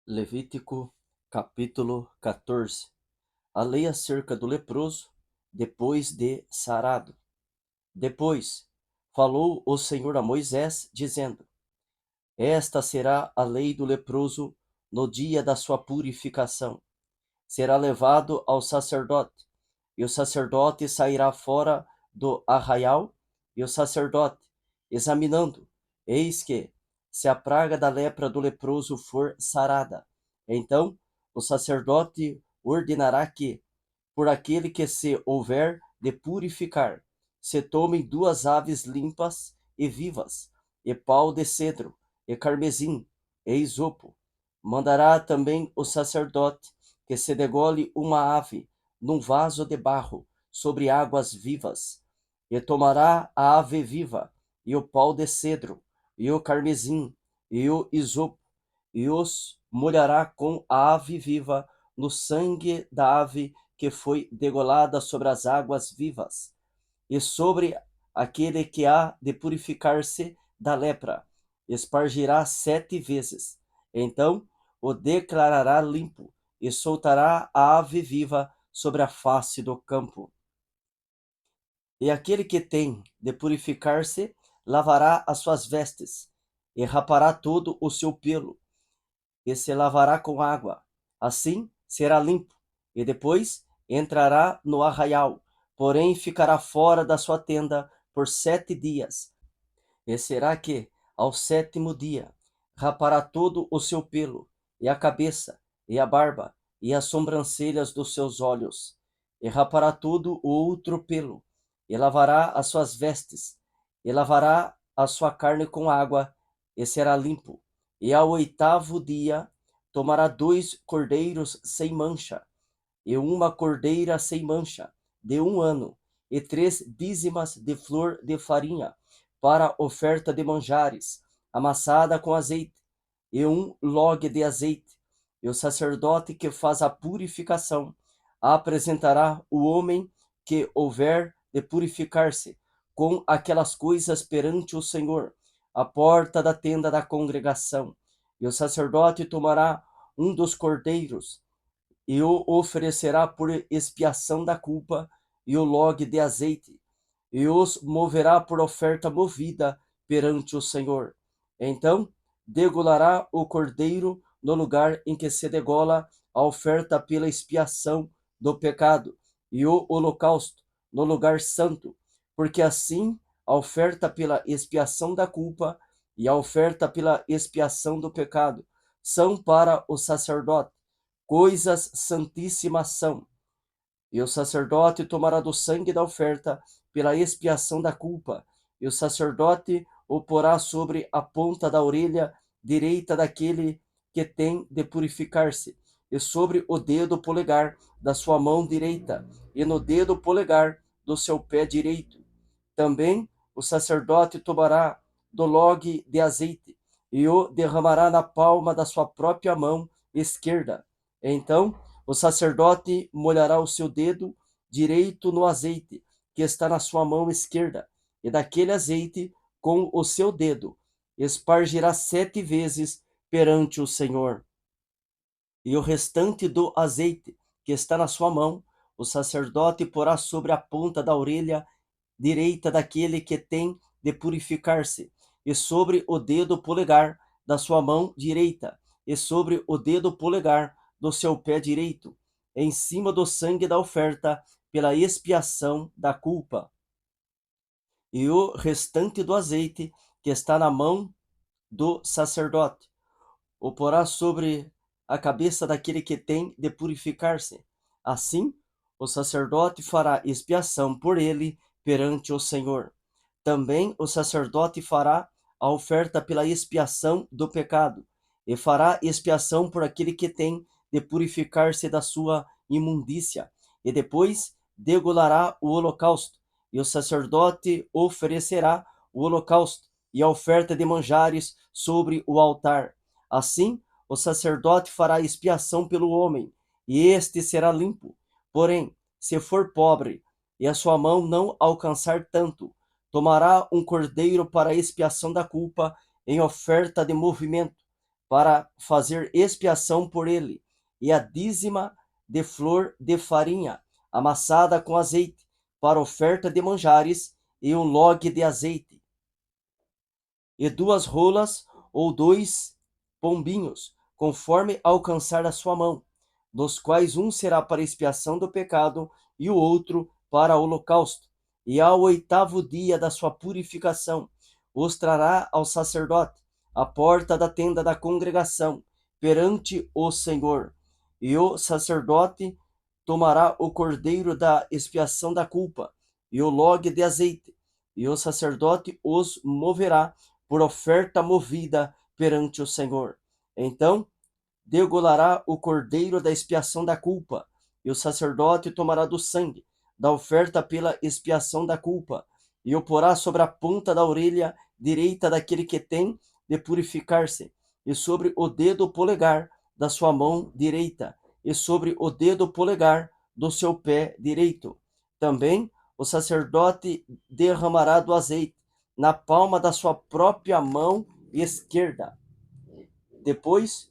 Levítico, capítulo 14. A lei acerca do leproso, depois de sarado. Depois falou o Senhor a Moisés, dizendo: Esta será a lei do leproso no dia da sua purificação. Será levado ao sacerdote, e o sacerdote sairá fora do arraial, e o sacerdote, examinando, eis que, se a praga da lepra do leproso for sarada, então o sacerdote ordenará que, por aquele que se houver de purificar, se tomem 2 aves limpas e vivas, e pau de cedro, e carmesim, e isopo. Mandará também o sacerdote que se degole uma ave num vaso de barro sobre águas vivas, e tomará a ave viva, e o pau de cedro, e o carmesim, e o isopo, e os molhará com a ave viva no sangue da ave que foi degolada sobre as águas vivas, e sobre aquele que há de purificar-se da lepra, espargirá 7 vezes. Então o declarará limpo, e soltará a ave viva sobre a face do campo. E aquele que tem de purificar-se lavará as suas vestes, e rapará todo o seu pelo, e se lavará com água. Assim será limpo, e depois entrará no arraial, porém ficará fora da sua tenda por 7 dias. E será que, ao 7º dia, rapará todo o seu pelo, e a cabeça, e a barba, e as sobrancelhas dos seus olhos, e rapará todo o outro pelo, e lavará as suas vestes, e lavará a sua carne com água, e será limpo. E ao 8º dia tomará 2 cordeiros sem mancha, e uma cordeira sem mancha, de 1 ano, e 3 dízimas de flor de farinha, para oferta de manjares, amassada com azeite, e 1 log de azeite. E o sacerdote que faz a purificação apresentará o homem que houver de purificar-se com aquelas coisas perante o Senhor, à porta da tenda da congregação. E o sacerdote tomará um dos cordeiros, e o oferecerá por expiação da culpa, e o log de azeite, e os moverá por oferta movida perante o Senhor. Então degolará o cordeiro no lugar em que se degola a oferta pela expiação do pecado, e o holocausto no lugar santo, porque assim a oferta pela expiação da culpa e a oferta pela expiação do pecado são para o sacerdote coisas santíssimas são. E o sacerdote tomará do sangue da oferta pela expiação da culpa, e o sacerdote o porá sobre a ponta da orelha direita daquele que tem de purificar-se, e sobre o dedo polegar da sua mão direita, e no dedo polegar do seu pé direito. Também o sacerdote tomará do log de azeite, e o derramará na palma da sua própria mão esquerda. Então o sacerdote molhará o seu dedo direito no azeite que está na sua mão esquerda, e daquele azeite, com o seu dedo, espargirá 7 vezes perante o Senhor. E o restante do azeite que está na sua mão, o sacerdote porá sobre a ponta da orelha direita daquele que tem de purificar-se, e sobre o dedo polegar da sua mão direita, e sobre o dedo polegar do seu pé direito, em cima do sangue da oferta pela expiação da culpa. E o restante do azeite que está na mão do sacerdote o porá sobre a cabeça daquele que tem de purificar-se. Assim, o sacerdote fará expiação por ele perante o Senhor. Também o sacerdote fará a oferta pela expiação do pecado, e fará expiação por aquele que tem de purificar-se da sua imundícia, e depois degolará o holocausto, e o sacerdote oferecerá o holocausto e a oferta de manjares sobre o altar. Assim, o sacerdote fará expiação pelo homem, e este será limpo. Porém, se for pobre, e a sua mão não alcançar tanto, tomará um cordeiro para a expiação da culpa em oferta de movimento, para fazer expiação por ele, e a dízima de flor de farinha, amassada com azeite, para oferta de manjares, e um log de azeite, e 2 rolas ou 2 pombinhos, conforme alcançar a sua mão, dos quais um será para expiação do pecado e o outro para holocausto. E ao 8º dia da sua purificação, os trará ao sacerdote, à porta da tenda da congregação, perante o Senhor. E o sacerdote tomará o cordeiro da expiação da culpa e o log de azeite, e o sacerdote os moverá por oferta movida perante o Senhor. Então degolará o cordeiro da expiação da culpa, e o sacerdote tomará do sangue da oferta pela expiação da culpa, e o porá sobre a ponta da orelha direita daquele que tem de purificar-se, e sobre o dedo polegar da sua mão direita, e sobre o dedo polegar do seu pé direito. Também o sacerdote derramará do azeite na palma da sua própria mão esquerda. Depois,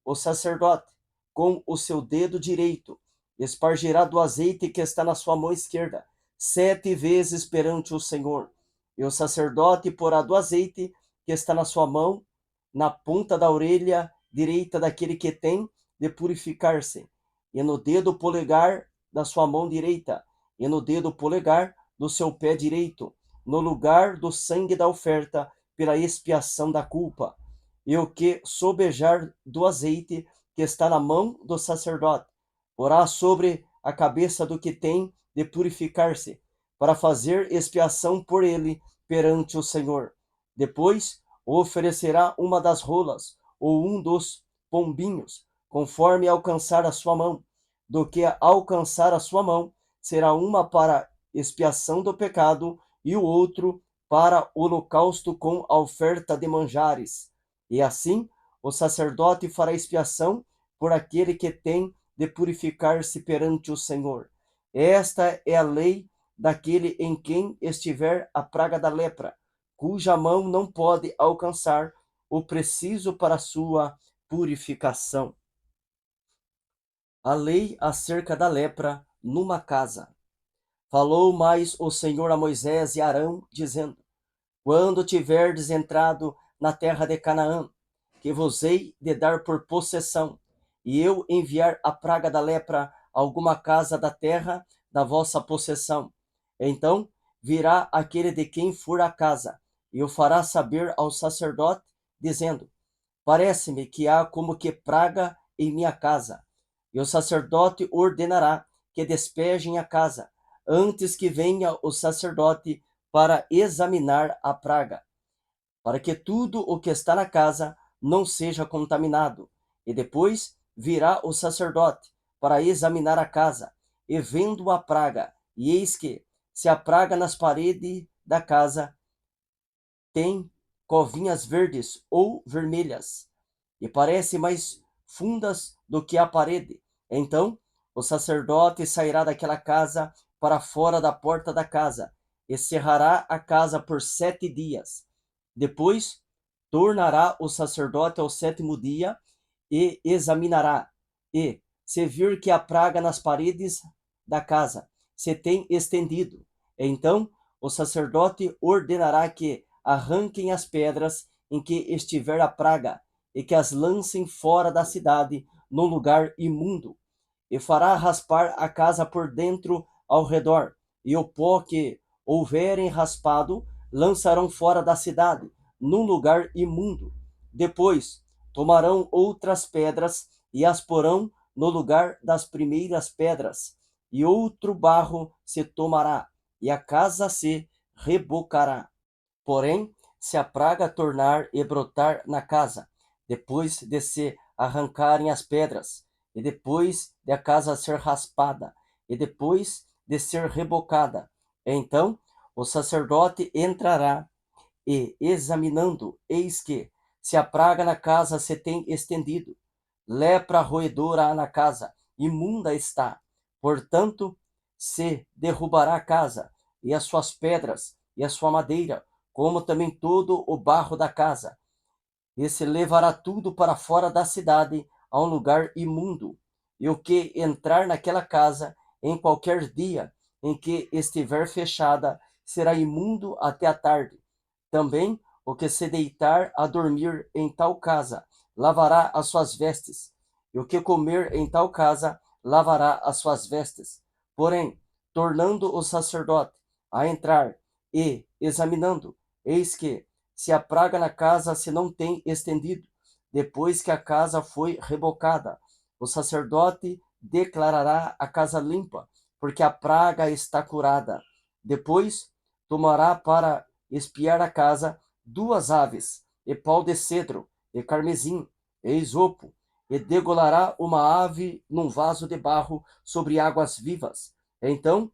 o sacerdote, com o seu dedo direito, espargirá do azeite que está na sua mão esquerda, 7 vezes perante o Senhor. E o sacerdote porá do azeite que está na sua mão, na ponta da orelha direita daquele que tem de purificar-se, e no dedo polegar da sua mão direita, e no dedo polegar do seu pé direito, no lugar do sangue da oferta pela expiação da culpa. E o que sobejar do azeite que está na mão do sacerdote, porá sobre a cabeça do que tem de purificar-se, para fazer expiação por ele perante o Senhor. Depois oferecerá uma das rolas, ou um dos pombinhos, conforme alcançar a sua mão. Do que alcançar a sua mão, será uma para expiação do pecado, e o outro para holocausto com a oferta de manjares. E assim o sacerdote fará expiação por aquele que tem de purificar-se perante o Senhor. Esta é a lei daquele em quem estiver a praga da lepra, cuja mão não pode alcançar o preciso para sua purificação. A lei acerca da lepra numa casa. Falou mais o Senhor a Moisés e Arão, dizendo: Quando tiverdes entrado na terra de Canaã, que vos hei de dar por possessão, e eu enviar a praga da lepra a alguma casa da terra da vossa possessão, então virá aquele de quem for a casa, e o fará saber ao sacerdote, dizendo: Parece-me que há como que praga em minha casa. E o sacerdote ordenará que despejem a casa, antes que venha o sacerdote para examinar a praga, para que tudo o que está na casa não seja contaminado. E depois virá o sacerdote para examinar a casa, e vendo a praga, e eis que, se a praga nas paredes da casa tem covinhas verdes ou vermelhas, e parece mais fundas do que a parede, então o sacerdote sairá daquela casa para fora da porta da casa, e cerrará a casa por 7 dias. Depois tornará o sacerdote ao 7º dia e examinará, e, se vir que a praga nas paredes da casa se tem estendido, então o sacerdote ordenará que arranquem as pedras em que estiver a praga, e que as lancem fora da cidade, num lugar imundo, e fará raspar a casa por dentro ao redor, e o pó que houverem raspado lançarão fora da cidade, num lugar imundo. Depois tomarão outras pedras e as porão no lugar das primeiras pedras, e outro barro se tomará, e a casa se rebocará. Porém, se a praga tornar e brotar na casa, depois de se arrancarem as pedras, e depois de a casa ser raspada, e depois de ser rebocada, então o sacerdote entrará e, examinando, eis que, se a praga na casa se tem estendido, lepra roedora há na casa, imunda está. Portanto, se derrubará a casa, e as suas pedras, e a sua madeira, como também todo o barro da casa, e se levará tudo para fora da cidade, a um lugar imundo. E o que entrar naquela casa, em qualquer dia em que estiver fechada, será imundo até a tarde. Também o que se deitar a dormir em tal casa, lavará as suas vestes. E o que comer em tal casa, lavará as suas vestes. Porém, tornando o sacerdote a entrar e, examinando, eis que, se a praga na casa se não tem estendido, depois que a casa foi rebocada, o sacerdote declarará a casa limpa, porque a praga está curada. Depois tomará para espiar a casa 2 aves, e pau de cedro, e carmesim, e isopo, e degolará uma ave num vaso de barro sobre águas vivas. Então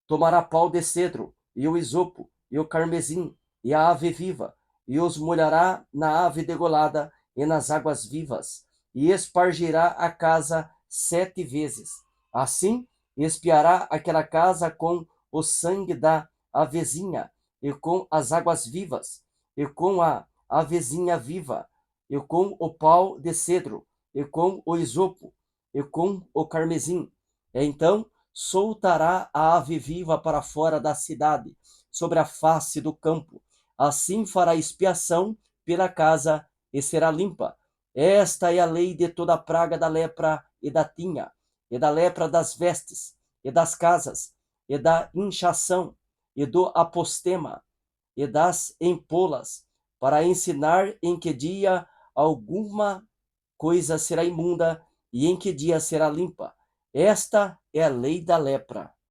tomará pau de cedro, e o isopo, e o carmesim, e a ave viva, e os molhará na ave degolada e nas águas vivas, e espargirá a casa 7 vezes. Assim, espiará aquela casa com o sangue da avezinha, e com as águas vivas, e com a avezinha viva, e com o pau de cedro, e com o isopo, e com o carmesim. Então soltará a ave viva para fora da cidade, sobre a face do campo. Assim fará expiação pela casa e será limpa. Esta é a lei de toda a praga da lepra e da tinha, e da lepra das vestes, e das casas, e da inchação, e do apostema, e das empolas, para ensinar em que dia alguma coisa será imunda e em que dia será limpa. Esta é a lei da lepra.